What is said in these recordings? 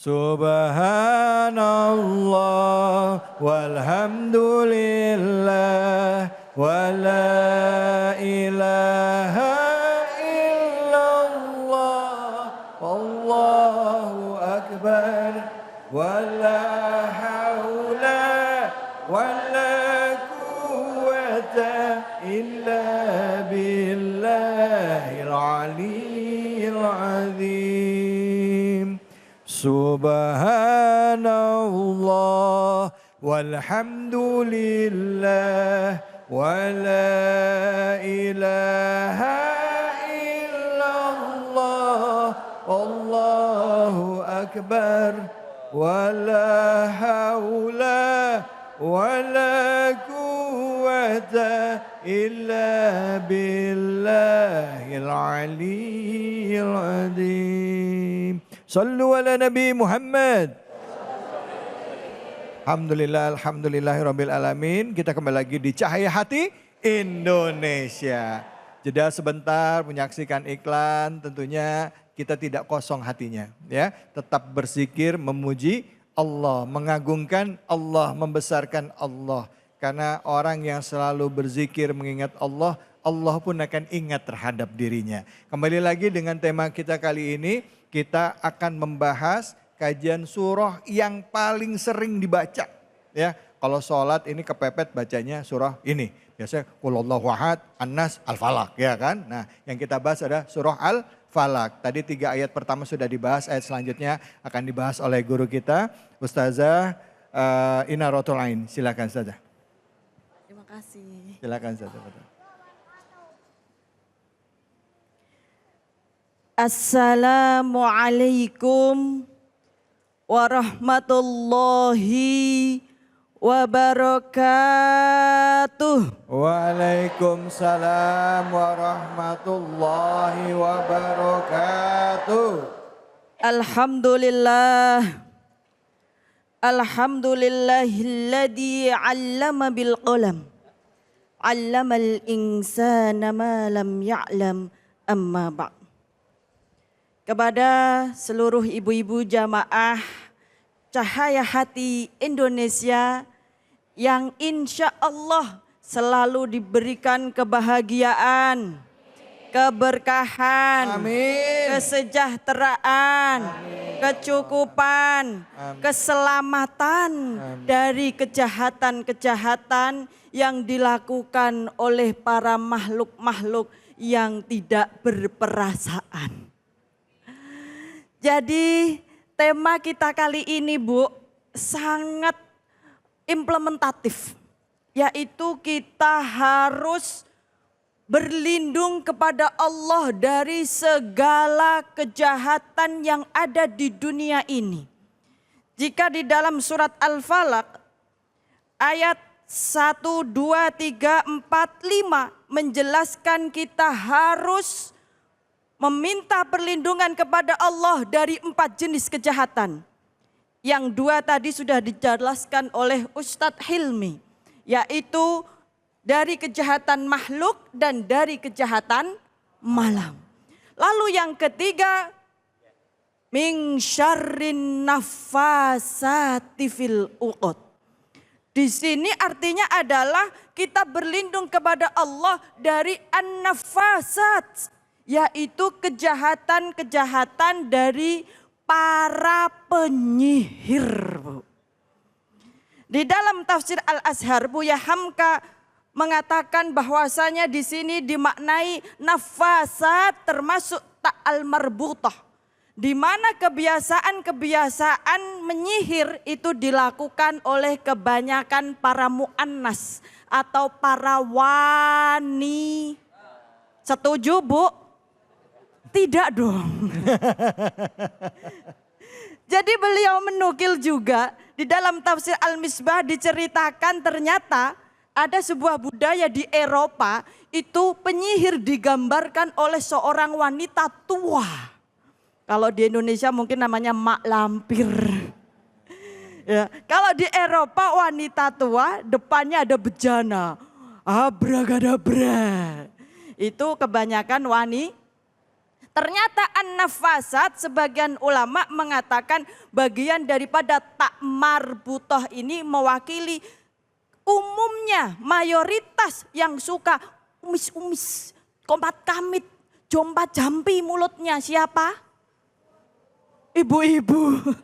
Subhanallah walhamdulillah wa la ilaha illallah wallahu akbar wa la hawla wa la quwwata illa billahil aliyyil azim. Subhanallah walhamdulillah wa la ilaha illallah wallahu akbar wa la hawla wa la quwwata illa billahil aliyyil azim. Sallu ala Nabi Muhammad. Alhamdulillahirabbil alamin. Kita kembali lagi di Cahaya Hati Indonesia. Jeda sebentar menyaksikan iklan, tentunya kita tidak kosong hatinya, ya. Tetap berzikir, memuji Allah, mengagungkan Allah, membesarkan Allah. Karena orang yang selalu berzikir mengingat Allah, Allah pun akan ingat terhadap dirinya. Kembali lagi dengan tema kita kali ini. Kita akan membahas kajian surah yang paling sering dibaca. Ya, kalau sholat ini kepepet bacanya surah ini. Biasanya Qul Huwallahu Ahad, An-Nas, Al-Falaq, ya kan? Nah, yang kita bahas adalah surah Al-Falaq. Tadi 3 ayat pertama sudah dibahas, ayat selanjutnya akan dibahas oleh guru kita, Ustazah Inaratul Ain. Silakan Ustazah. Terima kasih. Silakan Ustazah. Assalamualaikum warahmatullahi wabarakatuh. Waalaikumsalam warahmatullahi wabarakatuh. Alhamdulillah. Alhamdulillahilladzi 'allama bil qalam. 'Allamal insana ma lam ya'lam amma ba'd. Kepada seluruh ibu-ibu jamaah Cahaya Hati Indonesia yang insya Allah selalu diberikan kebahagiaan, keberkahan, amin, kesejahteraan, amin, kecukupan, amin, keselamatan, amin, dari kejahatan-kejahatan yang dilakukan oleh para makhluk-makhluk yang tidak berperasaan. Jadi tema kita kali ini Bu sangat implementatif, yaitu kita harus berlindung kepada Allah dari segala kejahatan yang ada di dunia ini. Jika di dalam surat Al-Falaq ayat 1, 2, 3, 4, 5 menjelaskan kita harus meminta perlindungan kepada Allah dari 4 jenis kejahatan. Yang 2 tadi sudah dijelaskan oleh Ustadz Hilmi, yaitu dari kejahatan makhluk dan dari kejahatan malam. Lalu yang ketiga, min syarrin naffasati fil uqad. Di sini artinya adalah kita berlindung kepada Allah dari an-naffasat, yaitu kejahatan-kejahatan dari para penyihir. Di dalam tafsir Al-Azhar, Buya Hamka mengatakan bahwasanya di sini dimaknai nafasat termasuk ta'al marbutah, di mana kebiasaan-kebiasaan menyihir itu dilakukan oleh kebanyakan para mu'annas atau para wani. Setuju Bu? Tidak dong. Jadi beliau menukil juga di dalam tafsir Al-Misbah diceritakan ternyata ada sebuah budaya di Eropa itu penyihir digambarkan oleh seorang wanita tua. Kalau di Indonesia mungkin namanya mak lampir. Ya, kalau di Eropa wanita tua depannya ada bejana. Abragadabra. Itu kebanyakan wanita. Ternyata an-nafasat sebagian ulama mengatakan bagian daripada tak marbutoh ini mewakili umumnya mayoritas yang suka umis-umis, kompat kamit, jompa jampi mulutnya siapa? Ibu-ibu.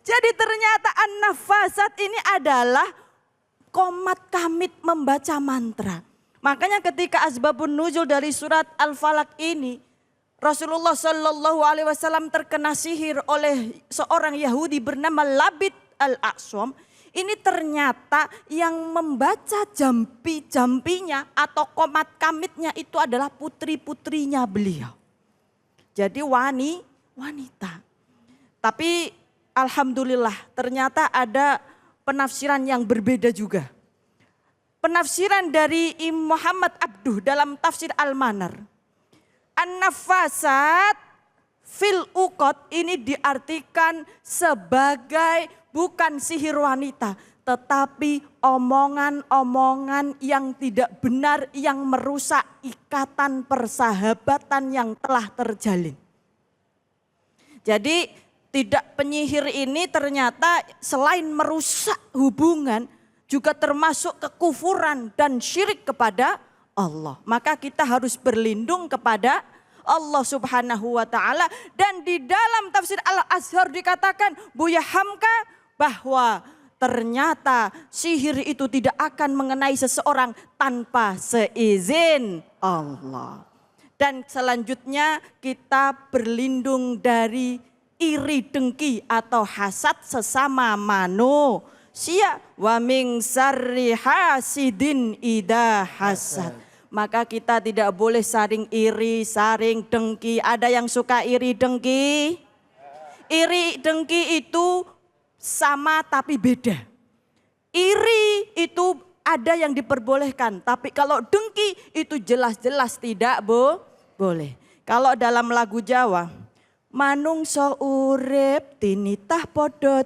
Jadi ternyata an-nafasat ini adalah komat kamit membaca mantra. Makanya ketika asbabun nuzul dari surat Al-Falaq ini, Rasulullah Shallallahu Alaihi Wasallam terkena sihir oleh seorang Yahudi bernama Labid al-Aqsam. Ini ternyata yang membaca jampi-jampinya atau komat kamitnya itu adalah putri-putrinya beliau. Jadi wanita. Tapi alhamdulillah ternyata ada penafsiran yang berbeda juga. Penafsiran dari Imam Muhammad Abduh dalam tafsir Al-Manar. An-nafasat fil uqad ini diartikan sebagai bukan sihir wanita, tetapi omongan-omongan yang tidak benar yang merusak ikatan persahabatan yang telah terjalin. Jadi tidak penyihir ini ternyata selain merusak hubungan juga termasuk kekufuran dan syirik kepada Allah. Maka kita harus berlindung kepada Allah Subhanahu wa taala, dan di dalam tafsir Al-Azhar dikatakan Buya Hamka bahwa ternyata sihir itu tidak akan mengenai seseorang tanpa seizin Allah. Dan selanjutnya kita berlindung dari iri dengki atau hasad sesama manusia. Wa min syarri hasidin idza hasad. Maka kita tidak boleh saling iri, saling dengki. Ada yang suka iri dengki? Iri dengki itu sama tapi beda. Iri itu ada yang diperbolehkan, tapi kalau dengki itu jelas-jelas tidak boleh. Kalau dalam lagu Jawa, manungso urip tinitah podo,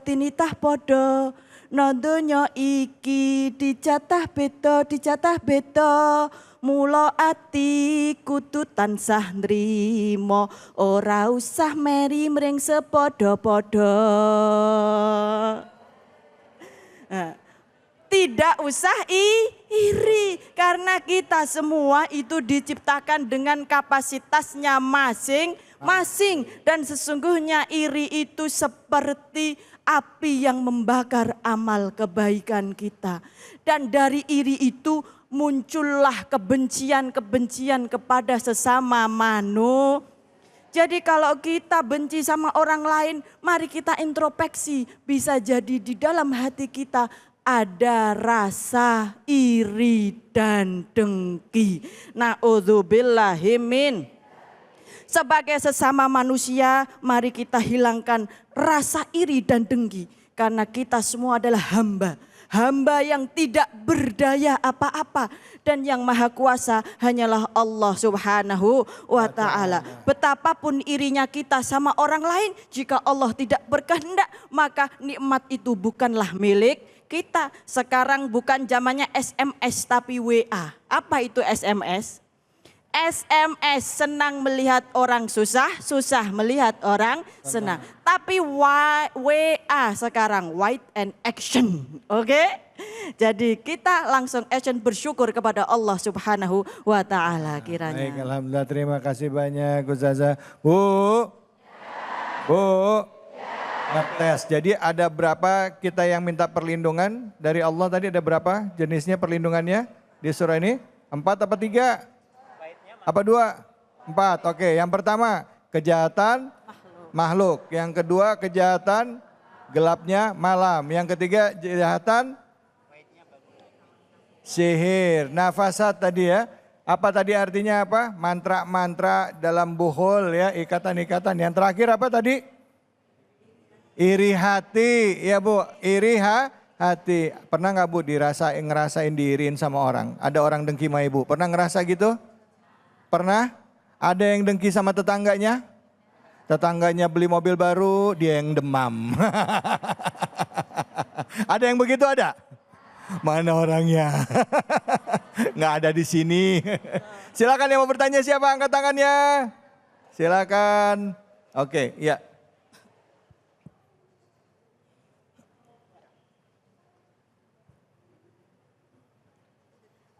nodonya iki dijatah beda, mula ati kudu tansah nrimo, ora usah meri mring sepodo-podo. Tidak usah iri, karena kita semua itu diciptakan dengan kapasitasnya masing-masing. Dan sesungguhnya iri itu seperti api yang membakar amal kebaikan kita. Dan dari iri itu muncullah kebencian-kebencian kepada sesama manusia. Jadi kalau kita benci sama orang lain, mari kita introspeksi. Bisa jadi di dalam hati kita ada rasa iri dan dengki. Na'udzubillahi min. Sebagai sesama manusia, mari kita hilangkan rasa iri dan dengki. Karena kita semua adalah hamba. Hamba yang tidak berdaya apa-apa. Dan yang maha kuasa hanyalah Allah Subhanahu wa ta'ala. Betapapun irinya kita sama orang lain, jika Allah tidak berkehendak, maka nikmat itu bukanlah milik kita. Sekarang bukan zamannya SMS tapi WA. Apa itu SMS? SMS senang melihat orang susah, susah melihat orang senang. Tapi WA sekarang white and action. Oke? Jadi kita langsung action bersyukur kepada Allah Subhanahu wa ta'ala kiranya. Baik, alhamdulillah, terima kasih banyak Ustazah. Bu. Ngetes. Jadi ada berapa kita yang minta perlindungan dari Allah tadi, ada berapa jenisnya perlindungannya di surah ini? 4 apa 3? Apa 2? 4. Oke, yang pertama kejahatan makhluk. Yang kedua kejahatan gelapnya malam. Yang ketiga kejahatan sihir. Nafasat tadi ya. Apa tadi artinya apa? Mantra-mantra dalam buhul ya, ikatan-ikatan. Yang terakhir apa tadi? Iri hati, ya Bu, iri hati. Pernah nggak Bu ngerasain diiriin sama orang? Ada orang dengki sama Ibu, pernah ngerasa gitu? Pernah? Ada yang dengki sama tetangganya? Tetangganya beli mobil baru, dia yang demam. Ada yang begitu ada? Mana orangnya? Nggak ada di sini. Silakan yang mau bertanya siapa, angkat tangannya. Silakan. Oke, ya.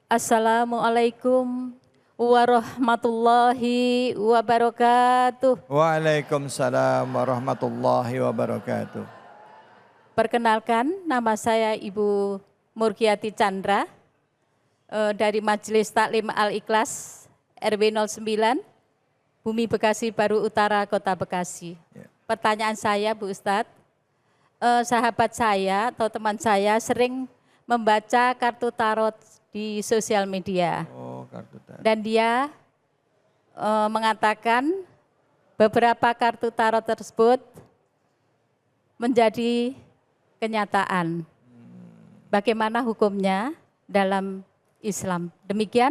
Assalamualaikum warahmatullahi wabarakatuh. Waalaikumsalam warahmatullahi wabarakatuh. Perkenalkan, nama saya Ibu Murkiati Chandra dari Majelis Taklim Al-Ikhlas RW 09 Bumi Bekasi Baru Utara Kota Bekasi. Pertanyaan saya Bu Ustadz, sahabat saya atau teman saya sering membaca kartu tarot di sosial media. Oh, kartu tarot. Dan dia mengatakan beberapa kartu tarot tersebut menjadi kenyataan. Bagaimana hukumnya dalam Islam? Demikian.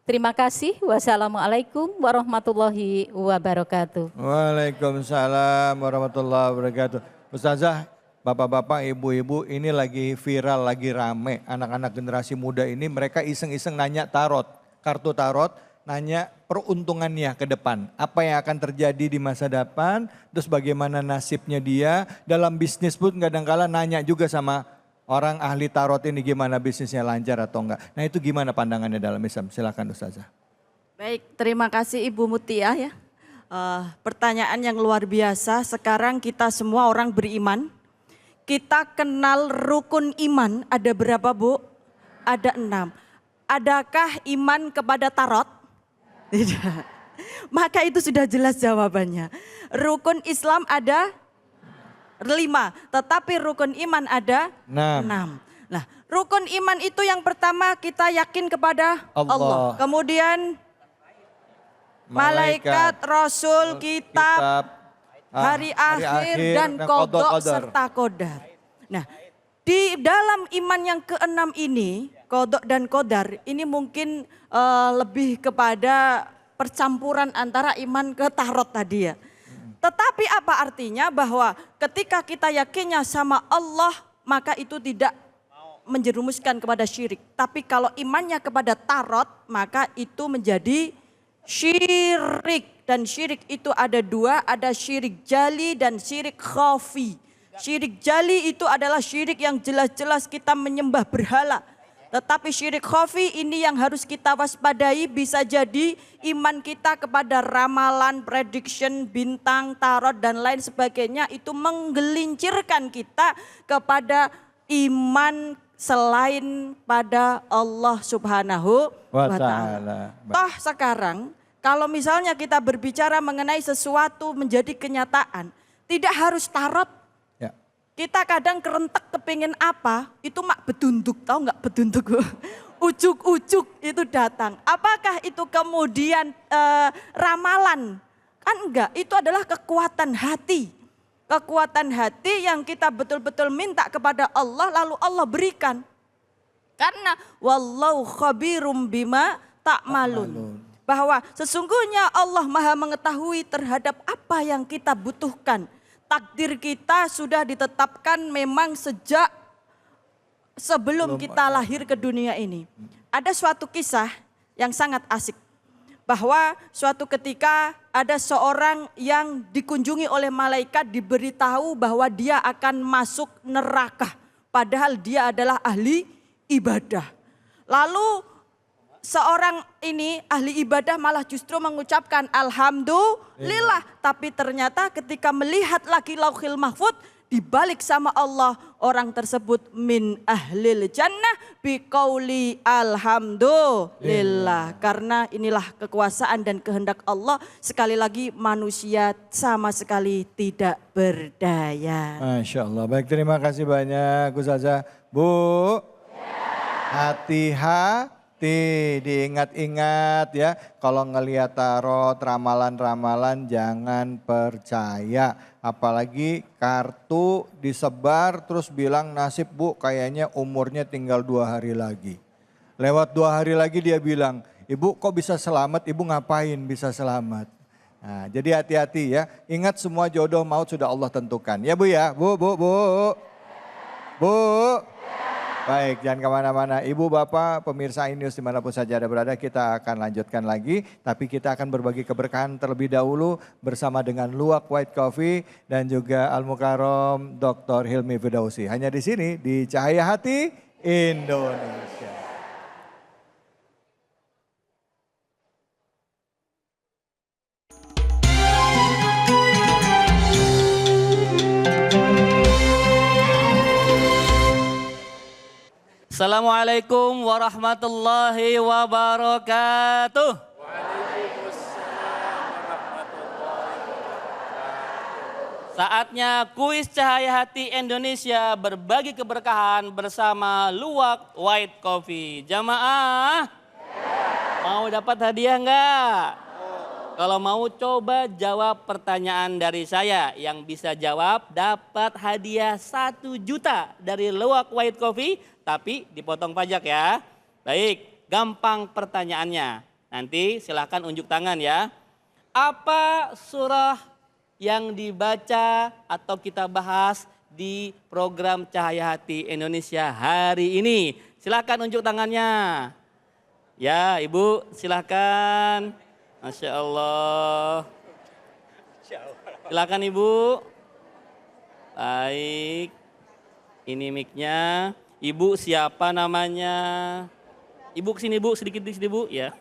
Terima kasih. Wassalamualaikum warahmatullahi wabarakatuh. Waalaikumsalam warahmatullahi wabarakatuh. Ustazah, bapak-bapak, ibu-ibu, ini lagi viral, lagi rame. Anak-anak generasi muda ini mereka iseng-iseng nanya tarot, kartu tarot, nanya peruntungannya ke depan. Apa yang akan terjadi di masa depan, terus bagaimana nasibnya dia. Dalam bisnis pun kadang-kala nanya juga sama orang ahli tarot ini gimana bisnisnya, lancar atau enggak. Nah itu gimana pandangannya dalam Islam? Silakan Ustazah. Baik, terima kasih Ibu Mutia ya. Pertanyaan yang luar biasa. Sekarang kita semua orang beriman. Kita kenal rukun iman, ada berapa Bu? Ada 6. Adakah iman kepada tarot? Tidak. Maka itu sudah jelas jawabannya. Rukun Islam ada 5, tetapi rukun iman ada 6. Nah, rukun iman itu yang pertama kita yakin kepada Allah. Kemudian malaikat, Rasul, kitab, hari akhir dan qadha serta qadar. Nah, di dalam iman yang keenam ini, qadha dan qadar ini mungkin lebih kepada percampuran antara iman ke tarot tadi ya. Tetapi apa artinya bahwa ketika kita yakinnya sama Allah, maka itu tidak menjerumuskan kepada syirik. Tapi kalau imannya kepada tarot, maka itu menjadi syirik. Dan syirik itu ada 2, ada syirik jali dan syirik khafi. Syirik jali itu adalah syirik yang jelas-jelas kita menyembah berhala. Tetapi syirik khafi ini yang harus kita waspadai, bisa jadi iman kita kepada ramalan, prediction, bintang, tarot dan lain sebagainya itu menggelincirkan kita kepada iman selain pada Allah Subhanahu wa Ta'ala. Toh sekarang kalau misalnya kita berbicara mengenai sesuatu menjadi kenyataan, tidak harus tarot. Ya. Kita kadang kerentek kepingin apa, itu mak bedunduk, tahu nggak bedunduk? Ujuk-ujuk itu datang. Apakah itu kemudian ramalan? Kan enggak, itu adalah kekuatan hati. Kekuatan hati yang kita betul-betul minta kepada Allah lalu Allah berikan. Karena wallahu khabirum bima ta'malun. Bahwa sesungguhnya Allah maha mengetahui terhadap apa yang kita butuhkan. Takdir kita sudah ditetapkan memang sejak sebelum kita lahir ke dunia ini. Ada suatu kisah yang sangat asik. Bahwa suatu ketika ada seorang yang dikunjungi oleh malaikat diberitahu bahwa dia akan masuk neraka. Padahal dia adalah ahli ibadah. Lalu seorang ini ahli ibadah malah justru mengucapkan alhamdulillah. Tapi ternyata ketika melihat lagi lauhil mahfud dibalik sama Allah, orang tersebut min ahlil jannah biqauli alhamdulillah. Karena inilah kekuasaan dan kehendak Allah. Sekali lagi manusia sama sekali tidak berdaya. Masya Allah. Baik, terima kasih banyak Ustazah. Bu, hati-hati. Diingat-ingat ya, kalau ngelihat tarot, ramalan-ramalan jangan percaya. Apalagi kartu disebar terus bilang nasib Bu kayaknya umurnya tinggal 2 hari lagi. Lewat 2 hari lagi dia bilang, Ibu kok bisa selamat, Ibu ngapain bisa selamat. Nah, jadi hati-hati ya, ingat semua jodoh maut sudah Allah tentukan. Ya Bu ya, Bu. Baik, jangan kemana-mana. Ibu, Bapak, pemirsa iNews dimanapun saja Anda berada, kita akan lanjutkan lagi. Tapi kita akan berbagi keberkahan terlebih dahulu bersama dengan Luwak White Coffee dan juga Al-Mukarram Dr. Hilmi Firdausi. Hanya di sini, di Cahaya Hati Indonesia. Assalamualaikum warahmatullahi wabarakatuh. Saatnya kuis Cahaya Hati Indonesia berbagi keberkahan bersama Luwak White Coffee. Jamaah, mau dapat hadiah enggak? Kalau mau coba jawab pertanyaan dari saya. Yang bisa jawab dapat hadiah 1 juta dari Luwak White Coffee. Tapi dipotong pajak ya. Baik, gampang pertanyaannya. Nanti silahkan unjuk tangan ya. Apa surah yang dibaca atau kita bahas di program Cahaya Hati Indonesia hari ini? Silahkan unjuk tangannya. Ya, Ibu silahkan. Masya Allah. Silakan Ibu. Baik. Ini mic-nya. Ibu siapa namanya? Ibu kesini Bu, sedikit di sini Bu ya.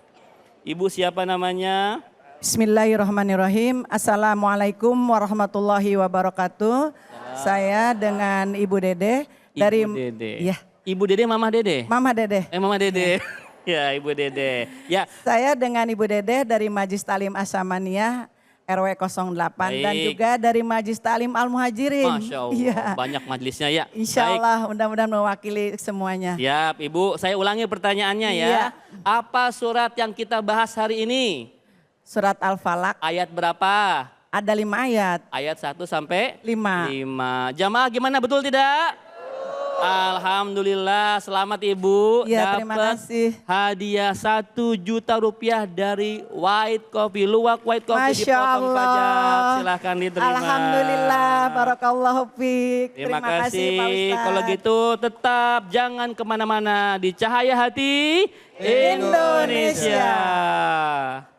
Ibu siapa namanya? Bismillahirrahmanirrahim. Assalamualaikum warahmatullahi wabarakatuh. Saya dengan Ibu Dede dari Ibu Dede. Ya, Ibu Dede, Mama Dede. Mama Dede. Mama Dede. Ya, Ibu Dede. Ya, Saya dengan Ibu Dede dari Majlis Talim Asamaniyah RW 08 dan Baik. juga dari Majlis Talim Al Muhajirin. Masya Allah, Iya. banyak majelisnya ya. Insya Baik. Allah mudah-mudahan mewakili semuanya. Siap, Ibu. Saya ulangi pertanyaannya ya. Iya. Apa surat yang kita bahas hari ini? Surat Al-Falaq Ayat berapa? ada 5 ayat. Ayat 1 sampai 5. 5. Jamaah gimana, betul tidak? Alhamdulillah, selamat Ibu. Ya, terima dapat kasih. hadiah 1 juta rupiah dari White Coffee, Luwak White Coffee Masya dipotong Allah. pajak. Silahkan diterima. Alhamdulillah, barakallahu fiik. Terima kasih Pak kasih. Ustadz. Kalau gitu tetap jangan kemana-mana di Cahaya Hati Indonesia. Indonesia.